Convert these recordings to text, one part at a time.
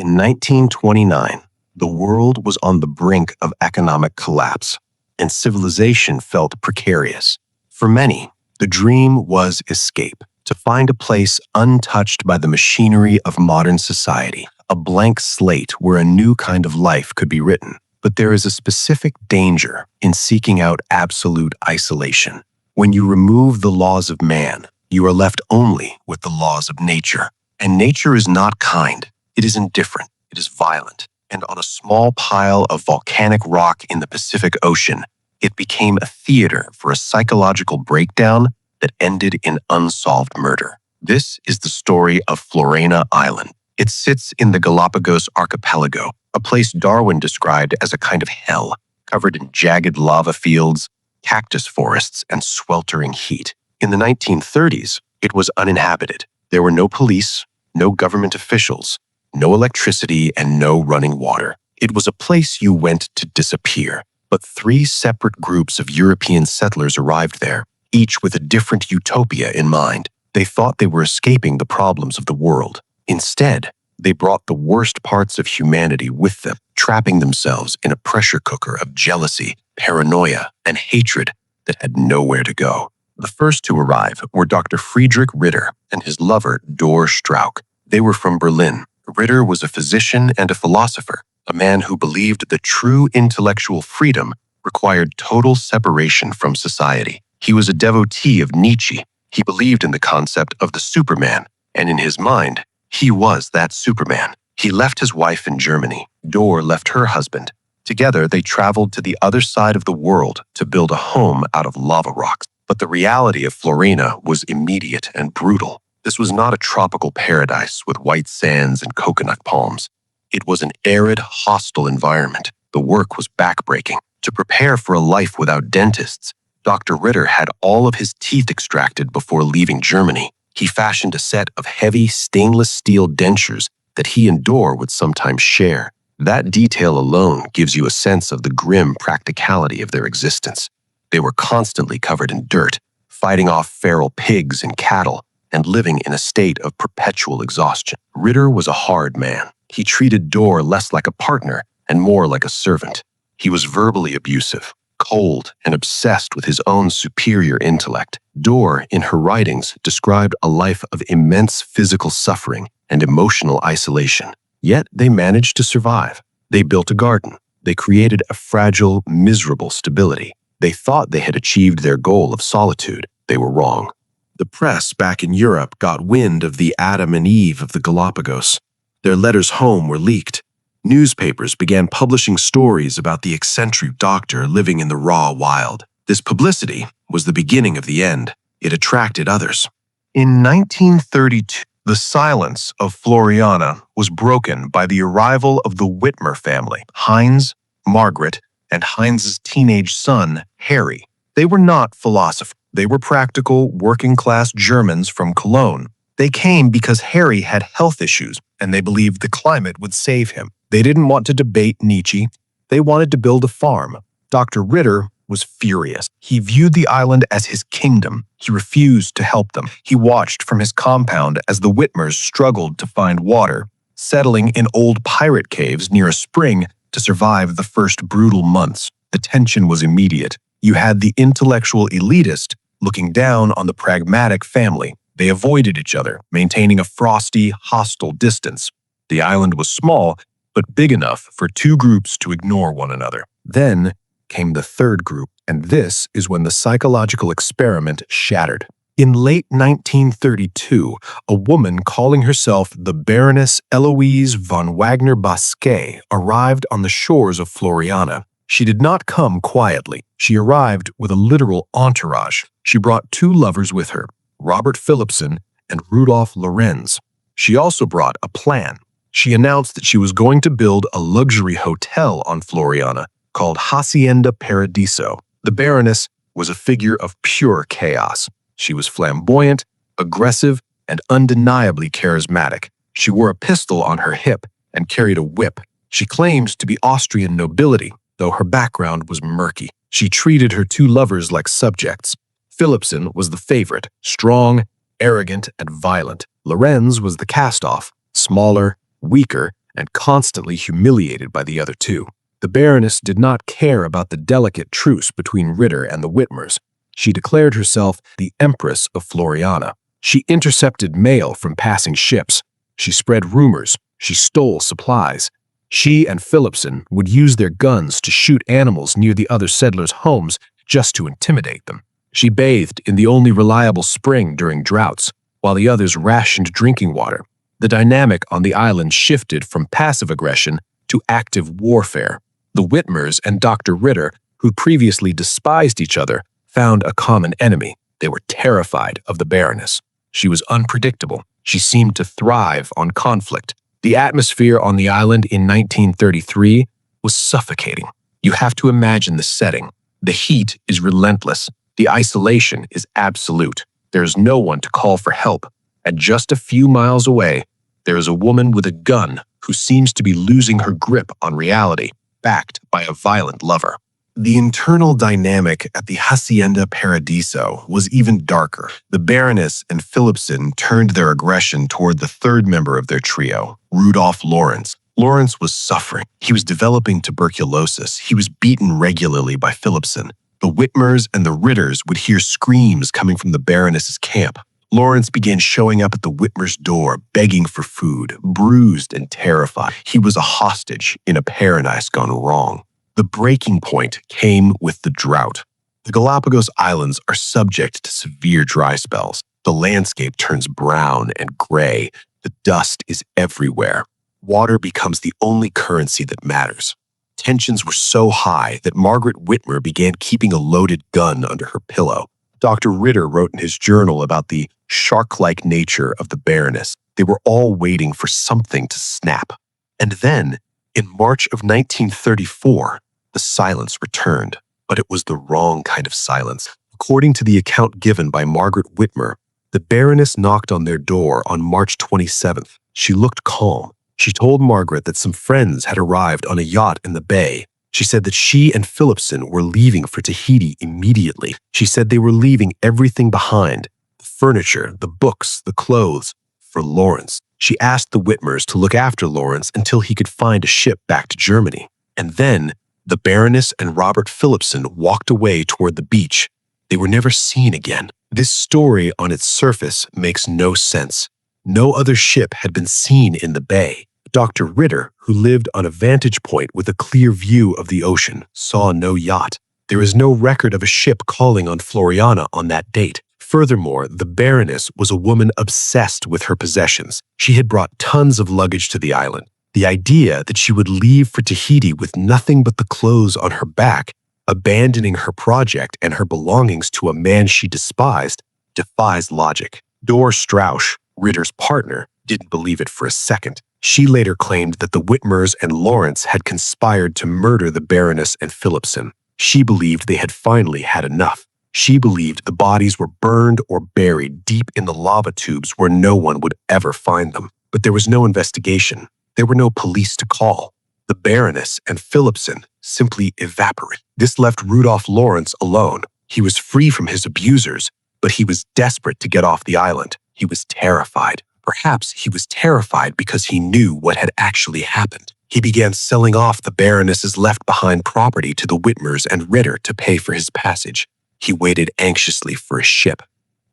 In 1929, the world was on the brink of economic collapse, and civilization felt precarious. For many, the dream was escape, to find a place untouched by the machinery of modern society, a blank slate where a new kind of life could be written. But there is a specific danger in seeking out absolute isolation. When you remove the laws of man, you are left only with the laws of nature. And nature is not kind. It is indifferent. It is violent. And on a small pile of volcanic rock in the Pacific Ocean, it became a theater for a psychological breakdown that ended in unsolved murder. This is the story of Floreana Island. It sits in the Galapagos archipelago, a place Darwin described as a kind of hell, covered in jagged lava fields, cactus forests, and sweltering heat. In the 1930s, it was uninhabited. There were no police, no government officials, no electricity, and no running water. It was a place you went to disappear. But 3 separate groups of European settlers arrived there, each with a different utopia in mind. They thought they were escaping the problems of the world. Instead, they brought the worst parts of humanity with them, trapping themselves in a pressure cooker of jealousy, paranoia, and hatred that had nowhere to go. The first to arrive were Dr. Friedrich Ritter and his lover, Dor Strauch. They were from Berlin. Ritter was a physician and a philosopher, a man who believed that true intellectual freedom required total separation from society. He was a devotee of Nietzsche. He believed in the concept of the Superman, and in his mind, he was that Superman. He left his wife in Germany. Dor left her husband. Together, they traveled to the other side of the world to build a home out of lava rocks. But the reality of Floreana was immediate and brutal. This was not a tropical paradise with white sands and coconut palms. It was an arid, hostile environment. The work was backbreaking. To prepare for a life without dentists, Dr. Ritter had all of his teeth extracted before leaving Germany. He fashioned a set of heavy stainless steel dentures that he and Dor would sometimes share. That detail alone gives you a sense of the grim practicality of their existence. They were constantly covered in dirt, fighting off feral pigs and cattle, and living in a state of perpetual exhaustion. Ritter was a hard man. He treated Dor less like a partner and more like a servant. He was verbally abusive, cold, and obsessed with his own superior intellect. Dor, in her writings, described a life of immense physical suffering and emotional isolation. Yet they managed to survive. They built a garden. They created a fragile, miserable stability. They thought they had achieved their goal of solitude. They were wrong. The press back in Europe got wind of the Adam and Eve of the Galapagos. Their letters home were leaked. Newspapers began publishing stories about the eccentric doctor living in the raw wild. This publicity was the beginning of the end. It attracted others. In 1932, the silence of Floreana was broken by the arrival of the Whitmer family, Heinz, Margaret, and Heinz's teenage son, Harry. They were not philosophers. They were practical, working-class Germans from Cologne. They came because Harry had health issues, and they believed the climate would save him. They didn't want to debate Nietzsche. They wanted to build a farm. Dr. Ritter was furious. He viewed the island as his kingdom. He refused to help them. He watched from his compound as the Whitmers struggled to find water, settling in old pirate caves near a spring to survive the first brutal months. The tension was immediate. You had the intellectual elitist looking down on the pragmatic family. They avoided each other, maintaining a frosty, hostile distance. The island was small, but big enough for 2 groups to ignore one another. Then came the third group, and this is when the psychological experiment shattered. In late 1932, a woman calling herself the Baroness Eloise von Wagner-Basquet arrived on the shores of Floreana. She did not come quietly. She arrived with a literal entourage. She brought 2 lovers with her, Robert Philipson and Rudolf Lorenz. She also brought a plan. She announced that she was going to build a luxury hotel on Floreana called Hacienda Paradiso. The Baroness was a figure of pure chaos. She was flamboyant, aggressive, and undeniably charismatic. She wore a pistol on her hip and carried a whip. She claimed to be Austrian nobility, though her background was murky. She treated her 2 lovers like subjects. Philipson was the favorite, strong, arrogant, and violent. Lorenz was the cast-off, smaller, weaker, and constantly humiliated by the other two. The Baroness did not care about the delicate truce between Ritter and the Whitmers. She declared herself the Empress of Floreana. She intercepted mail from passing ships. She spread rumors. She stole supplies. She and Philipson would use their guns to shoot animals near the other settlers' homes just to intimidate them. She bathed in the only reliable spring during droughts, while the others rationed drinking water. The dynamic on the island shifted from passive aggression to active warfare. The Whitmers and Dr. Ritter, who previously despised each other, found a common enemy. They were terrified of the Baroness. She was unpredictable. She seemed to thrive on conflict. The atmosphere on the island in 1933 was suffocating. You have to imagine the setting. The heat is relentless. The isolation is absolute. There is no one to call for help. And just a few miles away, there is a woman with a gun who seems to be losing her grip on reality, backed by a violent lover. The internal dynamic at the Hacienda Paradiso was even darker. The Baroness and Philipson turned their aggression toward the third member of their trio, Rudolph Lawrence. Lawrence was suffering. He was developing tuberculosis. He was beaten regularly by Philipson. The Whitmers and the Ritters would hear screams coming from the Baroness's camp. Lawrence began showing up at the Whitmers' door, begging for food, bruised and terrified. He was a hostage in a paradise gone wrong. The breaking point came with the drought. The Galapagos Islands are subject to severe dry spells. The landscape turns brown and gray. The dust is everywhere. Water becomes the only currency that matters. Tensions were so high that Margaret Whitmer began keeping a loaded gun under her pillow. Dr. Ritter wrote in his journal about the shark-like nature of the Baroness. They were all waiting for something to snap. And then, in March of 1934, the silence returned, but it was the wrong kind of silence. According to the account given by Margaret Whitmer, the Baroness knocked on their door on March 27th. She looked calm. She told Margaret that some friends had arrived on a yacht in the bay. She said that she and Philipson were leaving for Tahiti immediately. She said they were leaving everything behind, the furniture, the books, the clothes, for Lawrence. She asked the Whitmers to look after Lawrence until he could find a ship back to Germany. And then, the Baroness and Robert Philipson walked away toward the beach. They were never seen again. This story on its surface makes no sense. No other ship had been seen in the bay. Dr. Ritter, who lived on a vantage point with a clear view of the ocean, saw no yacht. There is no record of a ship calling on Floreana on that date. Furthermore, the Baroness was a woman obsessed with her possessions. She had brought tons of luggage to the island. The idea that she would leave for Tahiti with nothing but the clothes on her back, abandoning her project and her belongings to a man she despised, defies logic. Dor Strausch, Ritter's partner, didn't believe it for a second. She later claimed that the Whitmers and Lawrence had conspired to murder the Baroness and Philipson. She believed they had finally had enough. She believed the bodies were burned or buried deep in the lava tubes where no one would ever find them. But there was no investigation. There were no police to call. The Baroness and Philipson simply evaporated. This left Rudolph Lawrence alone. He was free from his abusers, but he was desperate to get off the island. He was terrified. Perhaps he was terrified because he knew what had actually happened. He began selling off the Baroness's left-behind property to the Whitmers and Ritter to pay for his passage. He waited anxiously for a ship.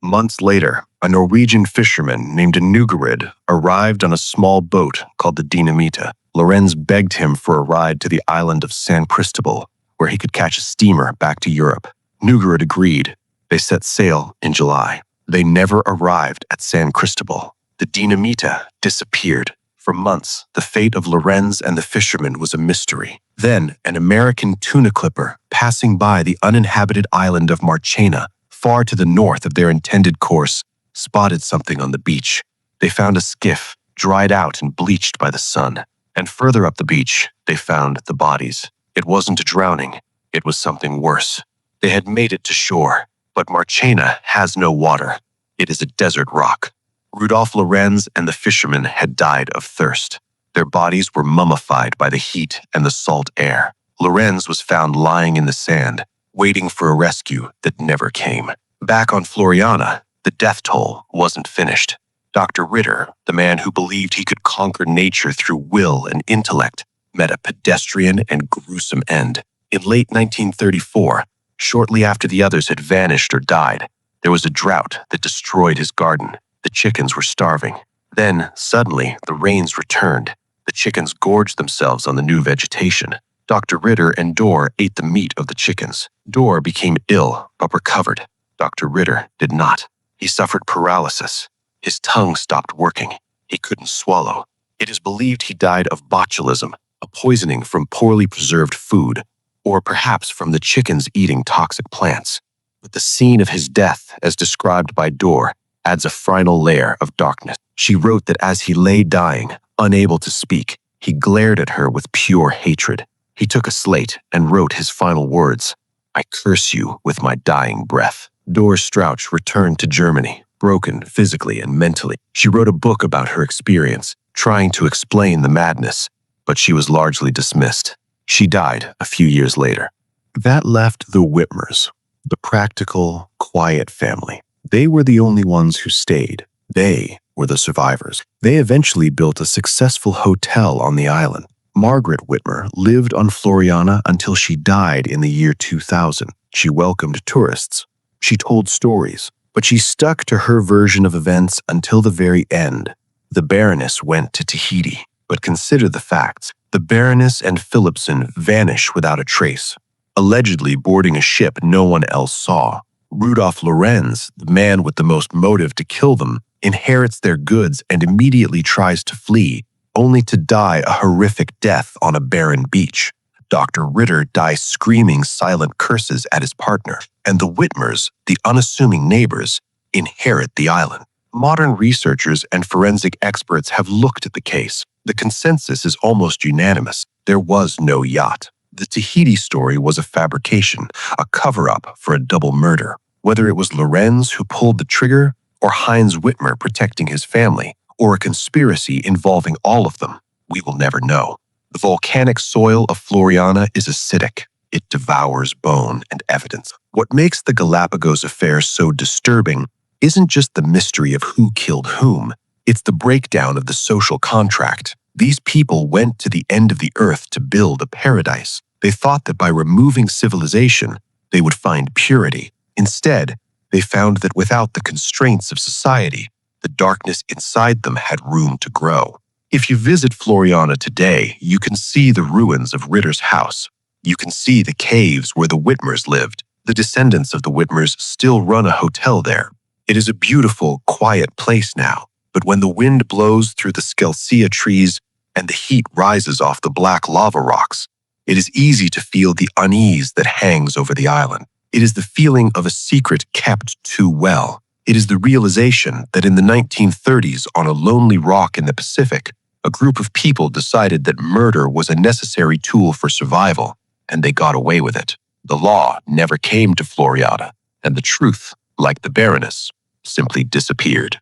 Months later, a Norwegian fisherman named Nugarid arrived on a small boat called the Dinamita. Lorenz begged him for a ride to the island of San Cristobal, where he could catch a steamer back to Europe. Nugarid agreed. They set sail in July. They never arrived at San Cristobal. The Dinamita disappeared. For months, the fate of Lorenz and the fisherman was a mystery. Then, an American tuna clipper passing by the uninhabited island of Marchena, far to the north of their intended course, spotted something on the beach. They found a skiff, dried out and bleached by the sun. And further up the beach, they found the bodies. It wasn't a drowning. It was something worse. They had made it to shore, but Marchena has no water. It is a desert rock. Rudolph Lorenz and the fisherman had died of thirst. Their bodies were mummified by the heat and the salt air. Lorenz was found lying in the sand, waiting for a rescue that never came. Back on Floreana, the death toll wasn't finished. Dr. Ritter, the man who believed he could conquer nature through will and intellect, met a pedestrian and gruesome end. In late 1934, shortly after the others had vanished or died, there was a drought that destroyed his garden. The chickens were starving. Then, suddenly, the rains returned. The chickens gorged themselves on the new vegetation. Dr. Ritter and Dorr ate the meat of the chickens. Dorr became ill, but recovered. Dr. Ritter did not. He suffered paralysis. His tongue stopped working. He couldn't swallow. It is believed he died of botulism, a poisoning from poorly preserved food, or perhaps from the chickens eating toxic plants. But the scene of his death, as described by Dorr, adds a final layer of darkness. She wrote that as he lay dying, unable to speak, he glared at her with pure hatred. He took a slate and wrote his final words, "I curse you with my dying breath." Dorr Strauch returned to Germany, broken physically and mentally. She wrote a book about her experience, trying to explain the madness, but she was largely dismissed. She died a few years later. That left the Whitmers, the practical, quiet family. They were the only ones who stayed. They were the survivors. They eventually built a successful hotel on the island. Margaret Whitmer lived on Floreana until she died in the year 2000. She welcomed tourists. She told stories, but she stuck to her version of events until the very end. The Baroness went to Tahiti, but consider the facts. The Baroness and Philipson vanish without a trace, allegedly boarding a ship no one else saw. Rudolf Lorenz, the man with the most motive to kill them, inherits their goods and immediately tries to flee, only to die a horrific death on a barren beach. Dr. Ritter dies screaming silent curses at his partner, and the Whitmers, the unassuming neighbors, inherit the island. Modern researchers and forensic experts have looked at the case. The consensus is almost unanimous. There was no yacht. The Tahiti story was a fabrication, a cover-up for a double murder. Whether it was Lorenz who pulled the trigger, or Heinz Whitmer protecting his family, or a conspiracy involving all of them, we will never know. The volcanic soil of Floreana is acidic. It devours bone and evidence. What makes the Galapagos affair so disturbing isn't just the mystery of who killed whom, it's the breakdown of the social contract. These people went to the end of the earth to build a paradise. They thought that by removing civilization, they would find purity. Instead, they found that without the constraints of society, the darkness inside them had room to grow. If you visit Floreana today, you can see the ruins of Ritter's house. You can see the caves where the Whitmers lived. The descendants of the Whitmers still run a hotel there. It is a beautiful, quiet place now, but when the wind blows through the Scelsia trees and the heat rises off the black lava rocks, it is easy to feel the unease that hangs over the island. It is the feeling of a secret kept too well. It is the realization that in the 1930s, on a lonely rock in the Pacific, a group of people decided that murder was a necessary tool for survival, and they got away with it. The law never came to Floreana, and the truth, like the Baroness, simply disappeared.